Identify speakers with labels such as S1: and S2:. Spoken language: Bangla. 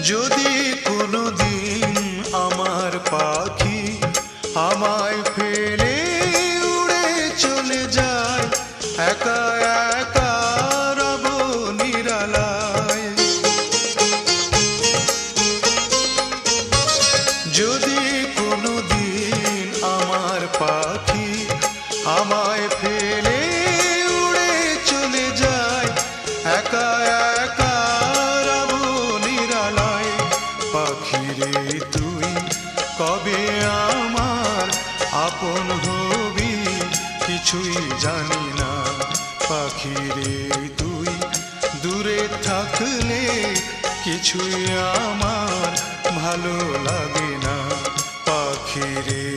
S1: যদি কোনোদিন আমার পাখি আমায় ফেলে উড়ে চলে যায়, একা একা রব নিরালায়। যদি কোনোদিন আমার পাখি আমায় ফেলে উড়ে চলে যায়, একা একা রব নিরালায়। পাখিরে তুই কবে আমার আপন হবি কিছুই জানি না। পাখিরে তুই দূরে থাকলে কিছুই আমার ভালো লাগে না। পাখিরে